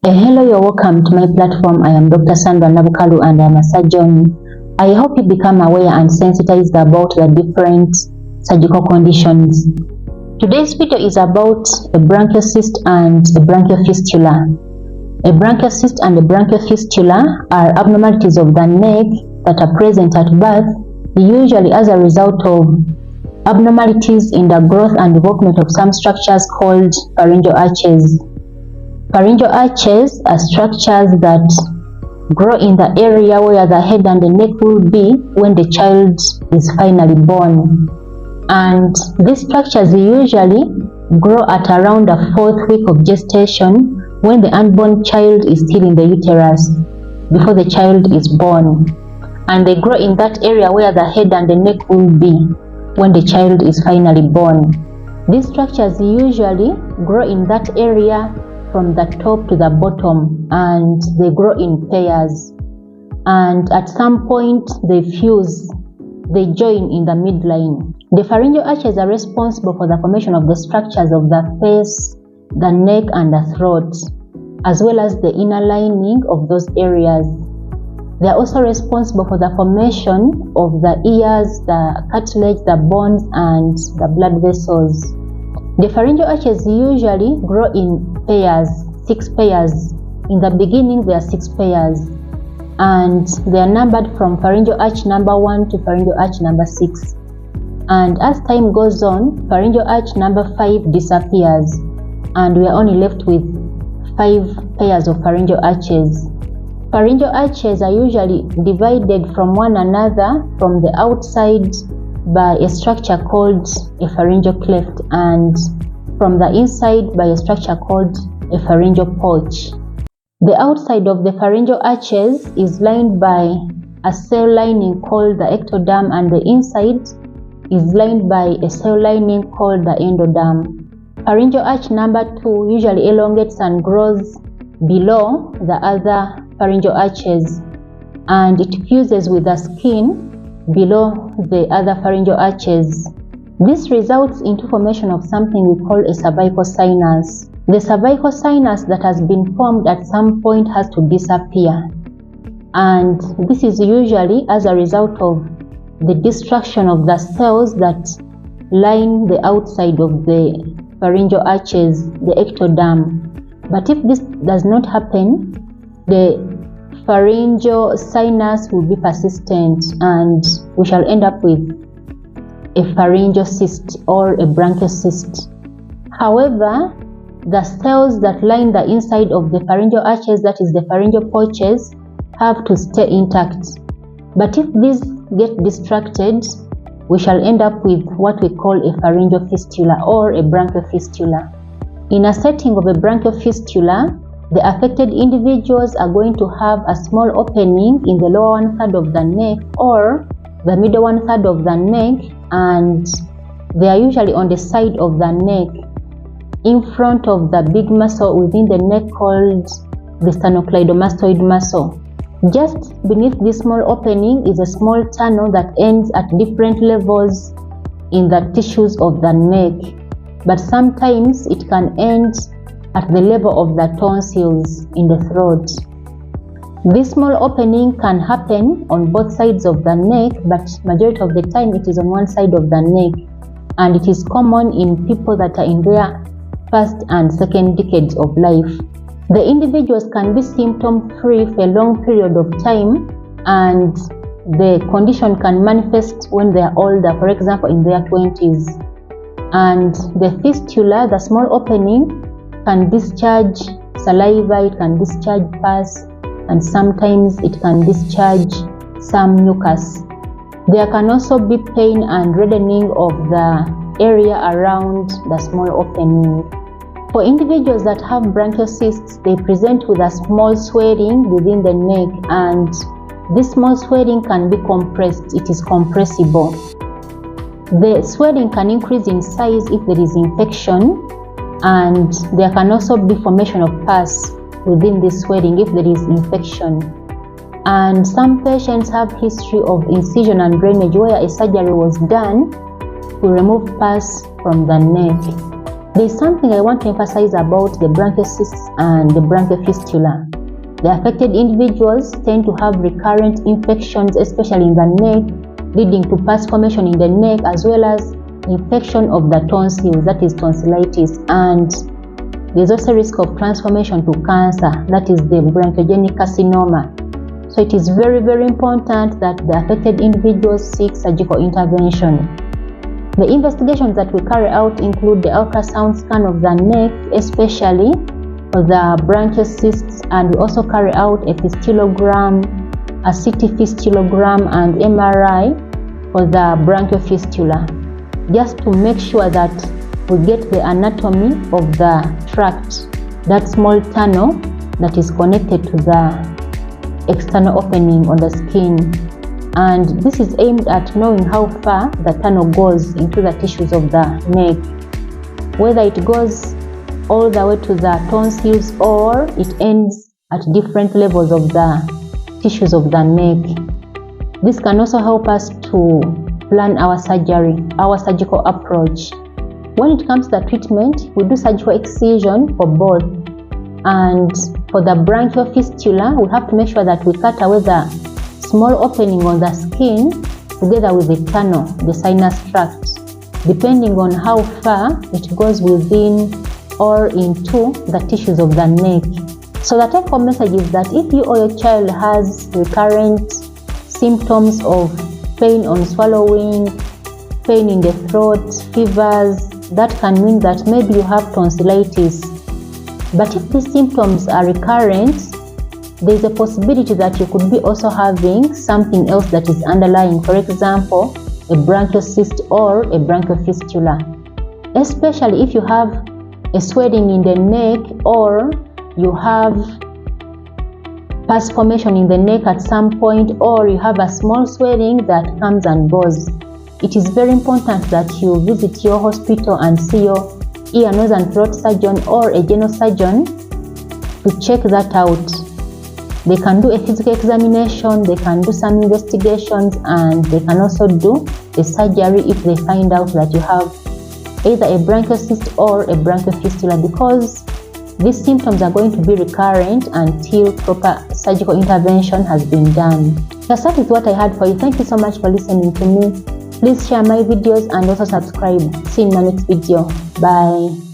Hello, you're welcome to my platform. I am Dr. Sandra and I'm a surgeon. I hope you become aware and sensitized about the different surgical conditions. Today's video is about a branchial cyst and a branchial fistula. A branchial cyst and a branchial fistula are abnormalities of the neck that are present at birth, usually as a result of abnormalities in the growth and development of some structures called pharyngeal arches. Pharyngeal arches are structures that grow in the area where the head and the neck will be when the child is finally born. And these structures usually grow at around the 4th week of gestation when the unborn child is still in the uterus, before the child is born. And they grow in that area where the head and the neck will be when the child is finally born. These structures usually grow in that area from the top to the bottom, and they grow in pairs, and at some point they fuse, they join in the midline. The pharyngeal arches are responsible for the formation of the structures of the face, the neck and the throat, as well as the inner lining of those areas. They are also responsible for the formation of the ears, the cartilage, the bones and the blood vessels. The pharyngeal arches usually grow in pairs, 6 pairs. In the beginning, there are 6 pairs, and they are numbered from pharyngeal arch number 1 to pharyngeal arch number 6. And as time goes on, pharyngeal arch number 5 disappears, and we are only left with 5 pairs of pharyngeal arches. Pharyngeal arches are usually divided from one another from the outside by a structure called a pharyngeal cleft, and from the inside by a structure called a pharyngeal pouch. The outside of the pharyngeal arches is lined by a cell lining called the ectoderm, and the inside is lined by a cell lining called the endoderm. Pharyngeal arch number 2 usually elongates and grows below the other pharyngeal arches, and it fuses with the skin below the other pharyngeal arches. This results into formation of something we call a cervical sinus. The cervical sinus that has been formed at some point has to disappear, and this is usually as a result of the destruction of the cells that line the outside of the pharyngeal arches, the ectoderm. But if this does not happen, the pharyngeal sinus will be persistent, and we shall end up with a pharyngeal cyst or a branchial cyst. However, the cells that line the inside of the pharyngeal arches, that is the pharyngeal pouches, have to stay intact. But if these get distracted, we shall end up with what we call a pharyngeal fistula or a branchial fistula. In a setting of a branchial fistula, the affected individuals are going to have a small opening in the lower 1/3 of the neck or the middle 1/3 of the neck, and they are usually on the side of the neck, in front of the big muscle within the neck called the sternocleidomastoid muscle. Just beneath this small opening is a small tunnel that ends at different levels in the tissues of the neck, but sometimes it can end at the level of the tonsils in the throat. This small opening can happen on both sides of the neck, but majority of the time it is on one side of the neck, and it is common in people that are in their first and second decades of life. The individuals can be symptom-free for a long period of time, and the condition can manifest when they are older, for example in their 20s. And the fistula, the small opening, can discharge saliva, it can discharge pus, and sometimes it can discharge some mucus. There can also be pain and reddening of the area around the small opening. For individuals that have branchial cysts, they present with a small swelling within the neck, and this small swelling can be compressed. It is compressible. The swelling can increase in size if there is infection, and there can also be formation of pus within this swelling if there is infection. And some patients have history of incision and drainage where a surgery was done to remove pus from the neck. There is something I want to emphasize about the branchial cysts and the branchial fistula. The affected individuals tend to have recurrent infections, especially in the neck, leading to pus formation in the neck, as well as infection of the tonsils, that is tonsillitis, and there's also risk of transformation to cancer, that is the bronchogenic carcinoma. So it is very, very important that the affected individuals seek surgical intervention. The investigations that we carry out include the ultrasound scan of the neck, especially for the branchial cysts, and we also carry out a fistulogram, a CT fistulogram, and MRI for the branchial fistula, just to make sure that we get the anatomy of the tract, that small tunnel that is connected to the external opening on the skin. And this is aimed at knowing how far the tunnel goes into the tissues of the neck, whether it goes all the way to the tonsils or it ends at different levels of the tissues of the neck. This can also help us to plan our surgery, our surgical approach. When it comes to the treatment, we do surgical excision for both. And for the branchial fistula, we have to make sure that we cut away the small opening on the skin together with the tunnel, the sinus tract, depending on how far it goes within or into the tissues of the neck. So the take-home message is that if you or your child has recurrent symptoms of pain on swallowing, pain in the throat, fevers, that can mean that maybe you have tonsillitis. But if these symptoms are recurrent, there is a possibility that you could be also having something else that is underlying, for example, a branchial cyst or a branchial fistula. Especially if you have a swelling in the neck or you have pus formation in the neck at some point, or you have a small swelling that comes and goes. It is very important that you visit your hospital and see your ear, nose and throat surgeon or a general surgeon to check that out. They can do a physical examination, they can do some investigations, and they can also do a surgery if they find out that you have either a branchial cyst or a branchial fistula, because these symptoms are going to be recurrent until proper surgical intervention has been done. So that is what I had for you. Thank you so much for listening to me. Please share my videos and also subscribe. See you in my next video. Bye.